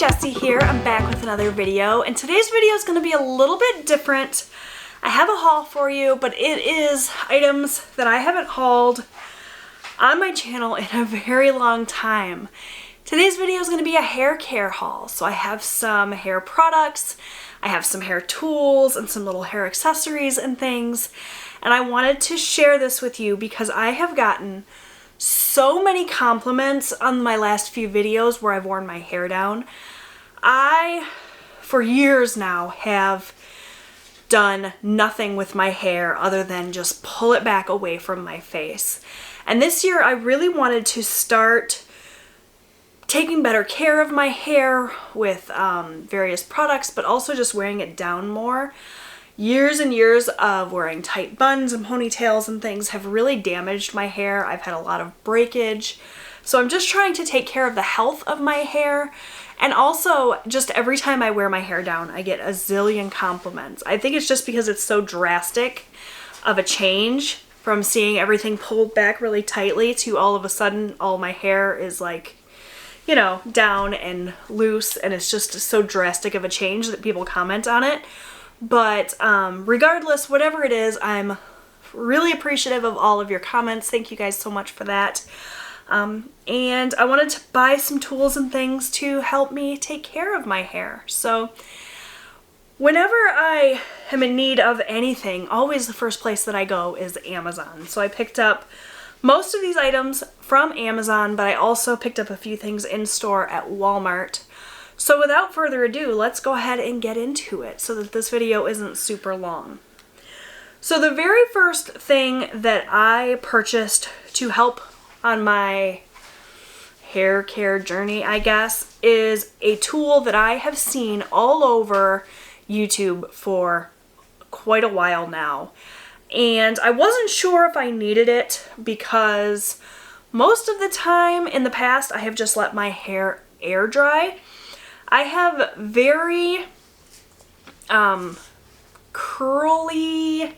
Jessie here. I'm back with another video, and today's video is going to be a little bit different. I have a haul for you, but it is items that I haven't hauled on my channel in a very long time. Today's video is going to be a hair care haul. So I have some hair products, I have some hair tools, and some little hair accessories and things. And I wanted to share this with you because I have gotten so many compliments on my last few videos where I've worn my hair down. I, for years now, have done nothing with my hair other than just pull it back away from my face. And this year I really wanted to start taking better care of my hair with various products, but also just wearing it down more. Years and years of wearing tight buns and ponytails and things have really damaged my hair. I've had a lot of breakage. So I'm just trying to take care of the health of my hair. And also, just every time I wear my hair down, I get a zillion compliments. I think it's just because it's so drastic of a change from seeing everything pulled back really tightly to all of a sudden all my hair is like, you know, down and loose, and it's just so drastic of a change that people comment on it. But regardless, whatever it is, I'm really appreciative of all of your comments. Thank you guys so much for that. And I wanted to buy some tools and things to help me take care of my hair. So whenever I am in need of anything, always the first place that I go is Amazon. So I picked up most of these items from Amazon, but I also picked up a few things in store at Walmart. So without further ado, let's go ahead and get into it so that this video isn't super long. So the very first thing that I purchased to help on my hair care journey, I guess, is a tool that I have seen all over YouTube for quite a while now. And I wasn't sure if I needed it because most of the time in the past I have just let my hair air dry. I have very curly,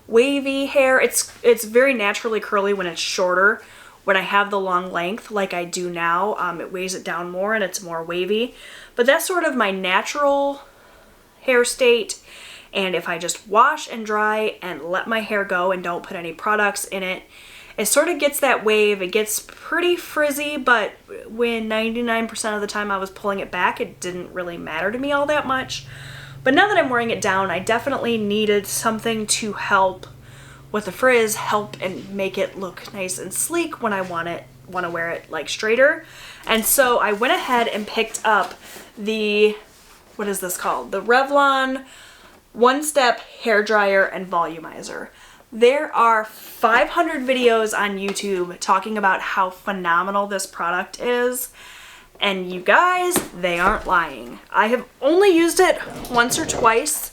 wavy hair. It's very naturally curly when it's shorter. When I have the long length like I do now, it weighs it down more and it's more wavy. But that's sort of my natural hair state. And if I just wash and dry and let my hair go and don't put any products in it, it sort of gets that wave. It gets pretty frizzy, but when 99% of the time I was pulling it back, it didn't really matter to me all that much. But now that I'm wearing it down, I definitely needed something to help with the frizz, help and make it look nice and sleek when I want to wear it like straighter. And so I went ahead and picked up the, what is this called? The Revlon One-Step Hair Dryer and Volumizer. There are 500 videos on YouTube talking about how phenomenal this product is, and you guys, they aren't lying. I have only used it once or twice.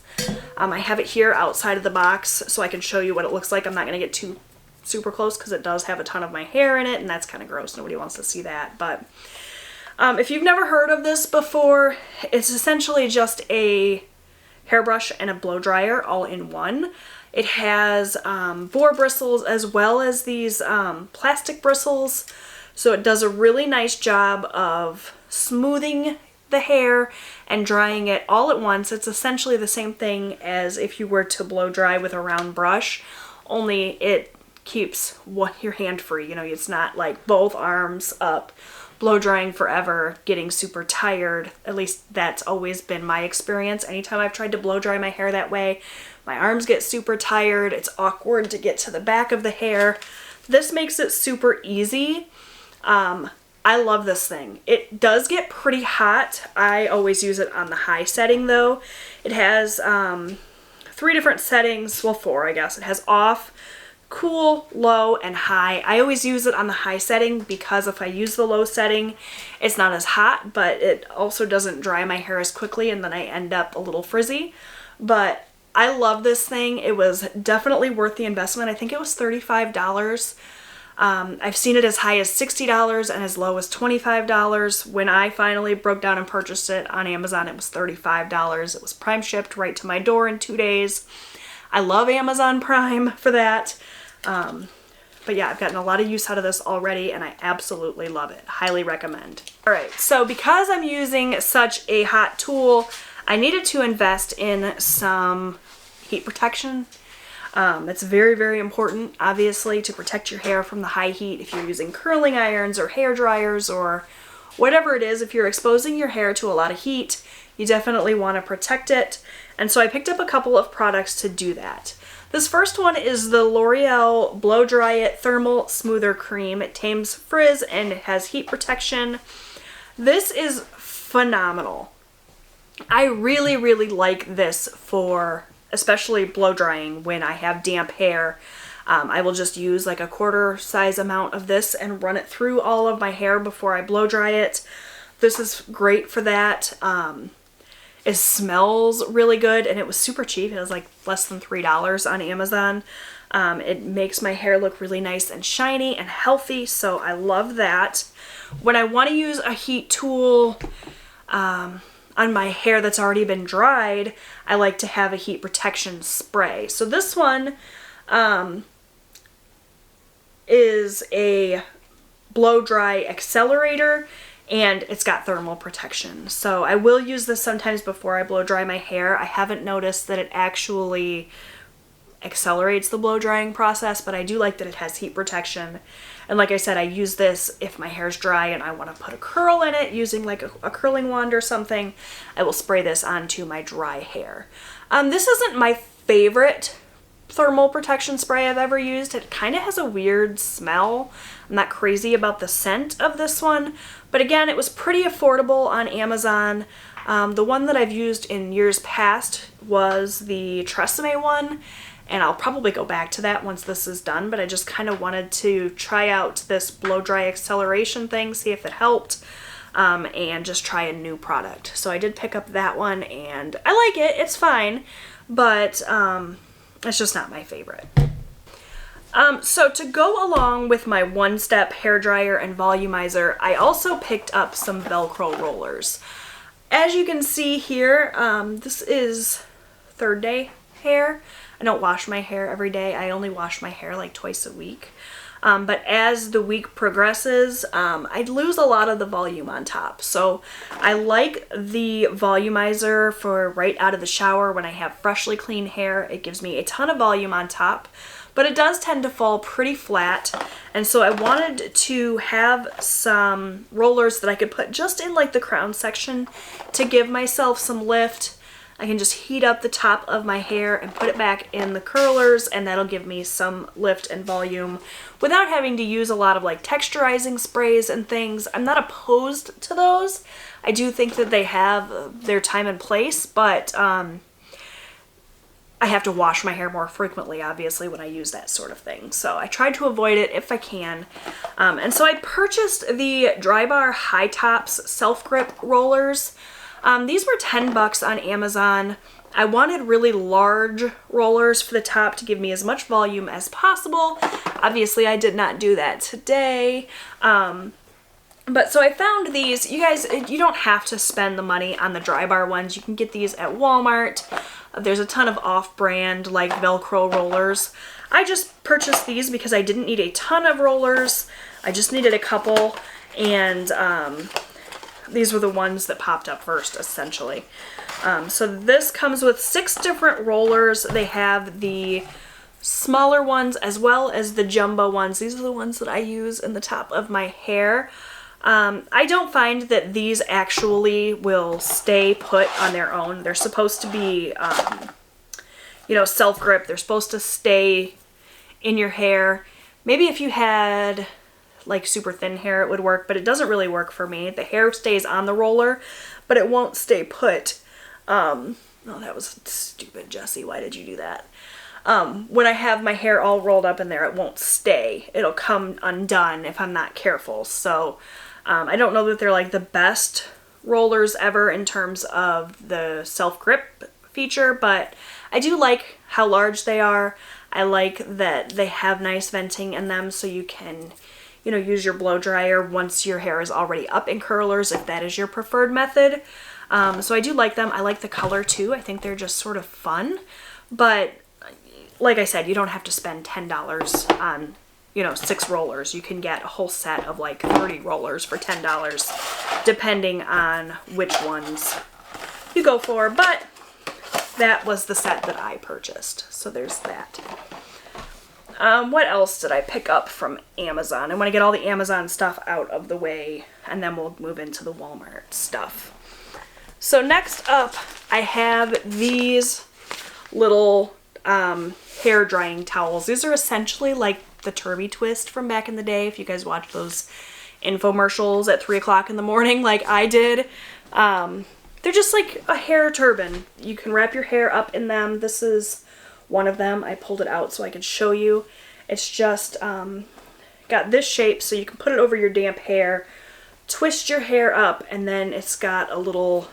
I have it here outside of the box so I can show you what it looks like. I'm not going to get too super close because it does have a ton of my hair in it, and that's kind of gross. Nobody wants to see that. But if you've never heard of this before, it's essentially just a hairbrush and a blow dryer all in one. It has boar bristles as well as these plastic bristles, so it does a really nice job of smoothing the hair and drying it all at once. It's essentially the same thing as if you were to blow dry with a round brush, only it keeps your hand free. You know, it's not like both arms up, blow drying forever, getting super tired. At least that's always been my experience. Anytime I've tried to blow dry my hair that way, my arms get super tired. It's awkward to get to the back of the hair. This makes it super easy. I love this thing. It does get pretty hot. I always use it on the high setting though. It has 3 different settings, well 4 I guess. It has off, cool, low, and high. I always use it on the high setting because if I use the low setting, it's not as hot, but it also doesn't dry my hair as quickly and then I end up a little frizzy. But I love this thing. It was definitely worth the investment. I think it was $35. I've seen it as high as $60 and as low as $25. When I finally broke down and purchased it on Amazon, it was $35. It was Prime shipped right to my door in 2 days. I love Amazon Prime for that. But yeah, I've gotten a lot of use out of this already and I absolutely love it. Highly recommend. All right, so because I'm using such a hot tool, I needed to invest in some heat protection. It's very, very important, obviously, to protect your hair from the high heat if you're using curling irons or hair dryers or whatever it is. If you're exposing your hair to a lot of heat, you definitely want to protect it. And so I picked up a couple of products to do that. This first one is the L'Oreal Blow Dry It Thermal Smoother Cream. It tames frizz and it has heat protection. This is phenomenal. I really, really like this for especially blow drying when I have damp hair. I will just use like a quarter size amount of this and run it through all of my hair before I blow dry it. This is great for that. It smells really good and it was super cheap. It was like less than $3 on Amazon. It makes my hair look really nice and shiny and healthy, so I love that. When I want to use a heat tool on my hair that's already been dried, I like to have a heat protection spray. So this one is a blow dry accelerator and it's got thermal protection. So I will use this sometimes before I blow dry my hair. I haven't noticed that it actually accelerates the blow drying process, but I do like that it has heat protection. And like I said, I use this if my hair's dry and I want to put a curl in it using like a curling wand or something. I will spray this onto my dry hair. This isn't my favorite thermal protection spray I've ever used. It kind of has a weird smell. I'm not crazy about the scent of this one, but again, it was pretty affordable on Amazon. The one that I've used in years past was the Tresemme one, and I'll probably go back to that once this is done, but I just kind of wanted to try out this blow dry acceleration thing, see if it helped, and just try a new product. So I did pick up that one and I like it, it's fine, but it's just not my favorite. So to go along with my one-step hairdryer and volumizer, I also picked up some Velcro rollers. As you can see here, this is third day hair. I don't wash my hair every day. I only wash my hair like twice a week. But as the week progresses, I lose a lot of the volume on top. So I like the volumizer for right out of the shower when I have freshly clean hair. It gives me a ton of volume on top, but it does tend to fall pretty flat. And so I wanted to have some rollers that I could put just in like the crown section to give myself some lift. I can just heat up the top of my hair and put it back in the curlers, and that'll give me some lift and volume without having to use a lot of like texturizing sprays and things. I'm not opposed to those. I do think that they have their time and place, but I have to wash my hair more frequently, obviously, when I use that sort of thing. So I tried to avoid it if I can. And so I purchased the Drybar High Tops Self-Grip Rollers. These were $10 on Amazon. I wanted really large rollers for the top to give me as much volume as possible. Obviously, I did not do that today. But so I found these. You guys, you don't have to spend the money on the Drybar ones. You can get these at Walmart. There's a ton of off-brand like Velcro rollers. I just purchased these because I didn't need a ton of rollers. I just needed a couple, and these were the ones that popped up first, essentially. So this comes with 6 different rollers. They have the smaller ones as well as the jumbo ones. These are the ones that I use in the top of my hair. I don't find that these actually will stay put on their own. They're supposed to be, you know, self-grip. They're supposed to stay in your hair. Maybe if you had like super thin hair it would work, but it doesn't really work for me. The hair stays on the roller, but it won't stay put. Oh, that was stupid, Jessie. Why did you do that? When I have my hair all rolled up in there, it won't stay. It'll come undone if I'm not careful. So I don't know that they're like the best rollers ever in terms of the self-grip feature, but I do like how large they are. I like that they have nice venting in them so you can, you know, use your blow dryer once your hair is already up in curlers if that is your preferred method. So I do like them. I like the color too. I think they're just sort of fun, but like I said, you don't have to spend $10 on you know, 6 rollers. You can get a whole set of like 30 rollers for $10, depending on which ones you go for, but that was the set that I purchased. So there's that. What else did I pick up from Amazon? I want to get all the Amazon stuff out of the way, and then we'll move into the Walmart stuff. So next up, I have these little hair drying towels. These are essentially like the Turby Twist from back in the day, if you guys watched those infomercials at 3 o'clock in the morning like I did. They're just like a hair turban. You can wrap your hair up in them. This is one of them. I pulled it out so I could show you. It's just got this shape so you can put it over your damp hair, twist your hair up, and then it's got a little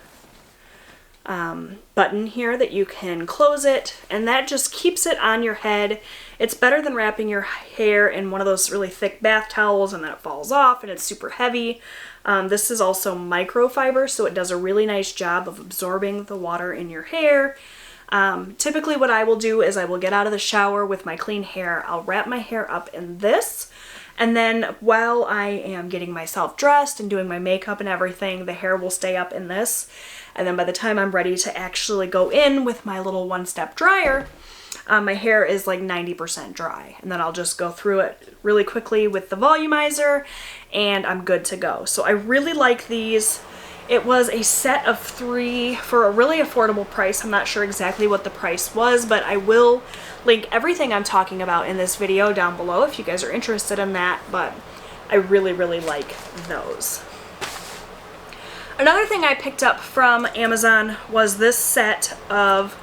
button here that you can close it, and that just keeps it on your head. It's better than wrapping your hair in one of those really thick bath towels and then it falls off and it's super heavy. This is also microfiber, so it does a really nice job of absorbing the water in your hair. Typically what I will do is I will get out of the shower with my clean hair. I'll wrap my hair up in this, and then while I am getting myself dressed and doing my makeup and everything, the hair will stay up in this. And then by the time I'm ready to actually go in with my little one-step dryer, my hair is like 90% dry. And then I'll just go through it really quickly with the volumizer and I'm good to go. So I really like these. It was a set of 3 for a really affordable price. I'm not sure exactly what the price was, but I will link everything I'm talking about in this video down below if you guys are interested in that, but I really, really like those. Another thing I picked up from Amazon was this set of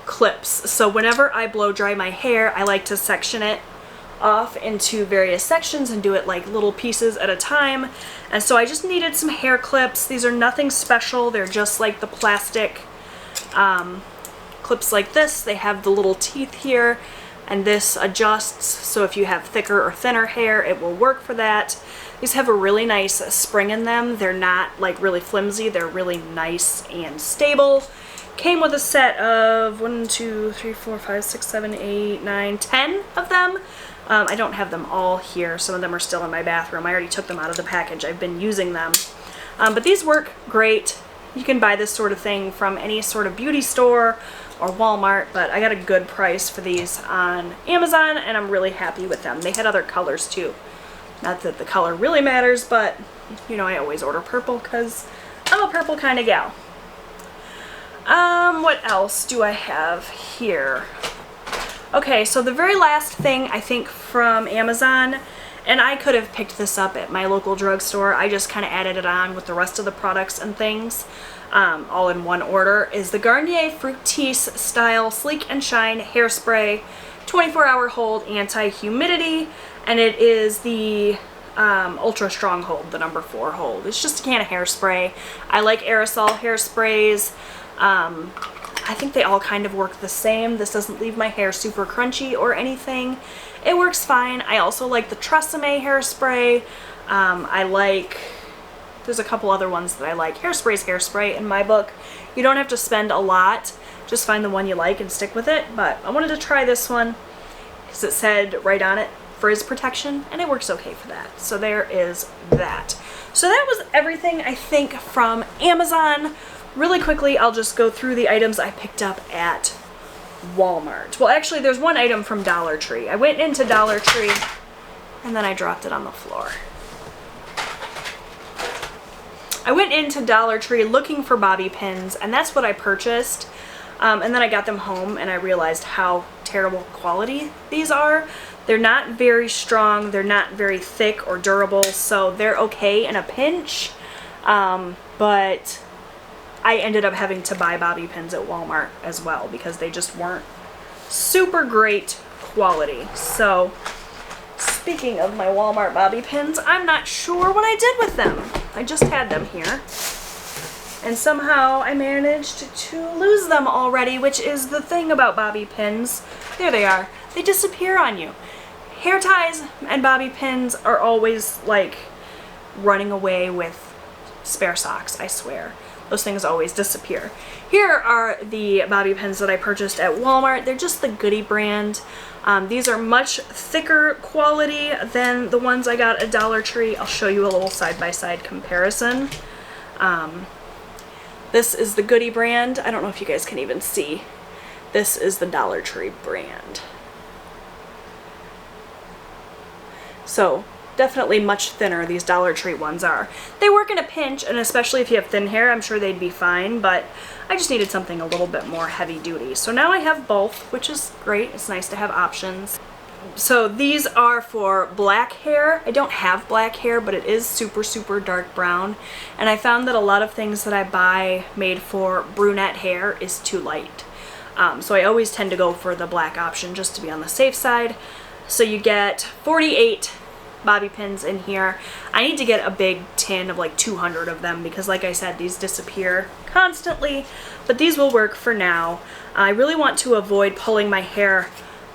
clips. So whenever I blow dry my hair, I like to section it off into various sections and do it like little pieces at a time. And so I just needed some hair clips. These are nothing special. They're just like the plastic clips like this. They have the little teeth here, and this adjusts, so if you have thicker or thinner hair, it will work for that. These have a really nice spring in them. They're not like really flimsy. They're really nice and stable. Came with a set of 1, 2, 3, 4, 5, 6, 7, 8, 9, 10 of them. I don't have them all here. Some of them are still in my bathroom. I already took them out of the package. I've been using them. But these work great. You can buy this sort of thing from any sort of beauty store or Walmart, but I got a good price for these on Amazon, and I'm really happy with them. They had other colors too. Not that the color really matters, but you know, I always order purple because I'm a purple kind of gal. What else do I have here? Okay, so the very last thing I think from Amazon, and I could have picked this up at my local drugstore, I just kind of added it on with the rest of the products and things, all in one order, is the Garnier Fructis Style Sleek and Shine Hairspray 24-hour hold anti-humidity, and it is the ultra strong hold, the number 4 hold. It's just a can of hairspray. I like aerosol hairsprays. I think they all kind of work the same. This doesn't leave my hair super crunchy or anything. It works fine. I also like the Tresemme hairspray. There's a couple other ones that I like. Hairspray's hairspray in my book. You don't have to spend a lot. Just find the one you like and stick with it. But I wanted to try this one because it said right on it, frizz protection, and it works okay for that. So there is that. So that was everything I think from Amazon. Really quickly, I'll just go through the items I picked up at Walmart. Well, actually, there's one item from Dollar Tree. I went into Dollar Tree, and then I dropped it on the floor. I went into Dollar Tree looking for bobby pins, and that's what I purchased. And then I got them home, and I realized how terrible quality these are. They're not very strong, they're not very thick or durable, so they're okay in a pinch. But I ended up having to buy bobby pins at Walmart as well because they just weren't super great quality. So speaking of my Walmart bobby pins, I'm not sure what I did with them. I just had them here, and somehow I managed to lose them already, which is the thing about bobby pins. There they are. They disappear on you. Hair ties and bobby pins are always like running away with spare socks, I swear. Those things always disappear. Here are the bobby pins that I purchased at Walmart. They're just the Goody brand. These are much thicker quality than the ones I got at Dollar Tree. I'll show you a little side-by-side comparison. This is the Goody brand. I don't know if you guys can even see. This is the Dollar Tree brand. So definitely much thinner, these Dollar Tree ones are. They work in a pinch, and especially if you have thin hair, I'm sure they'd be fine, but I just needed something a little bit more heavy duty. So now I have both, which is great. It's nice to have options. So these are for black hair. I don't have black hair, but it is super, super dark brown. And I found that a lot of things that I buy made for brunette hair is too light. So I always tend to go for the black option just to be on the safe side. So you get 48 bobby pins in here. I need to get a big tin of like 200 of them because like I said, these disappear constantly, but these will work for now. I really want to avoid pulling my hair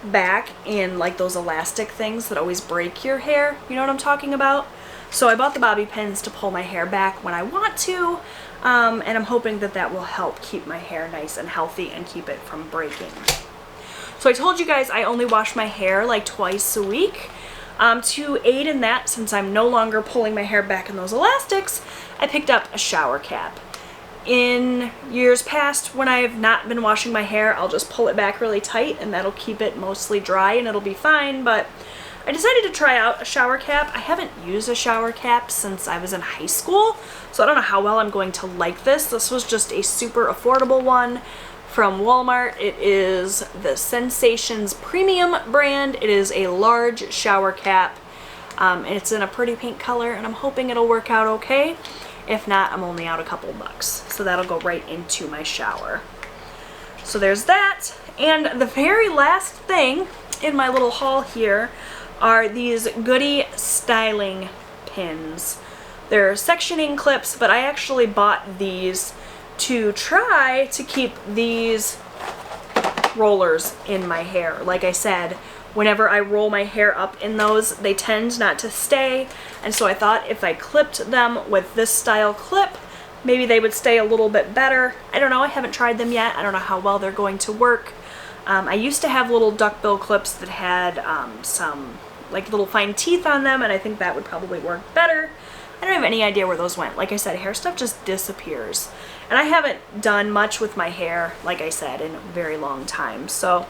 back in like those elastic things that always break your hair. You know what I'm talking about? So I bought the bobby pins to pull my hair back when I want to, and I'm hoping that that will help keep my hair nice and healthy and keep it from breaking. So I told you guys I only wash my hair like twice a week. To aid in that, since I'm no longer pulling my hair back in those elastics, I picked up a shower cap. In years past, when I've not been washing my hair, I'll just pull it back really tight and that'll keep it mostly dry and it'll be fine, but I decided to try out a shower cap. I haven't used a shower cap since I was in high school, so I don't know how well I'm going to like this. This was just a super affordable one from Walmart. It is the Sensations Premium brand. It is a large shower cap. It's in a pretty pink color, and I'm hoping it'll work out okay. If not, I'm only out a couple bucks. So that'll go right into my shower. So there's that. And the very last thing in my little haul here are these Goody styling pins. They're sectioning clips, but I actually bought these to try to keep these rollers in my hair. Like I said, whenever I roll my hair up in those, they tend not to stay, and so I thought if I clipped them with this style clip, maybe they would stay a little bit better. I don't know, I haven't tried them yet. I don't know how well they're going to work. I used to have little duckbill clips that had some like little fine teeth on them, and I think that would probably work better. I don't have any idea where those went. Like I said, hair stuff just disappears. And I haven't done much with my hair, like I said, in a very long time. So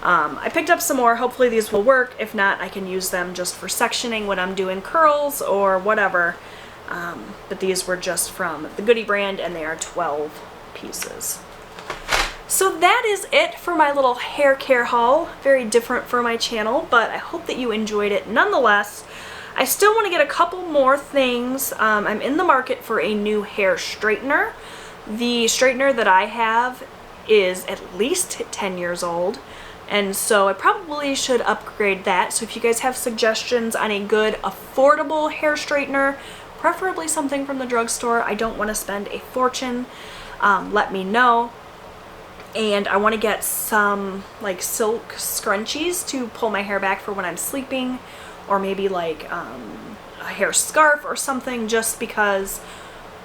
I picked up some more. Hopefully these will work. If not, I can use them just for sectioning when I'm doing curls or whatever. But these were just from the Goody brand, and they are 12 pieces. So that is it for my little hair care haul. Very different for my channel, but I hope that you enjoyed it nonetheless. I still want to get a couple more things. I'm in the market for a new hair straightener. The straightener that I have is at least 10 years old, and so I probably should upgrade that. So if you guys have suggestions on a good, affordable hair straightener, preferably something from the drugstore, I don't want to spend a fortune, let me know. And I want to get some like silk scrunchies to pull my hair back for when I'm sleeping, or maybe like a hair scarf or something, just because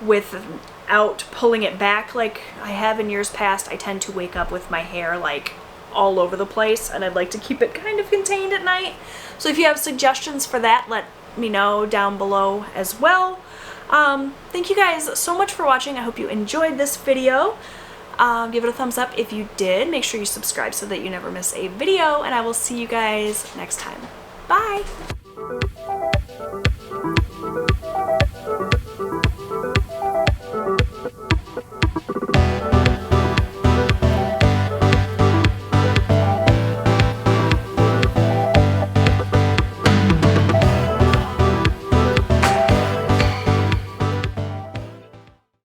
without pulling it back like I have in years past, I tend to wake up with my hair like all over the place, and I'd like to keep it kind of contained at night. So if you have suggestions for that, let me know down below as well. Thank you guys so much for watching. I hope you enjoyed this video. Give it a thumbs up if you did. Make sure you subscribe so that you never miss a video, and I will see you guys next time. Bye!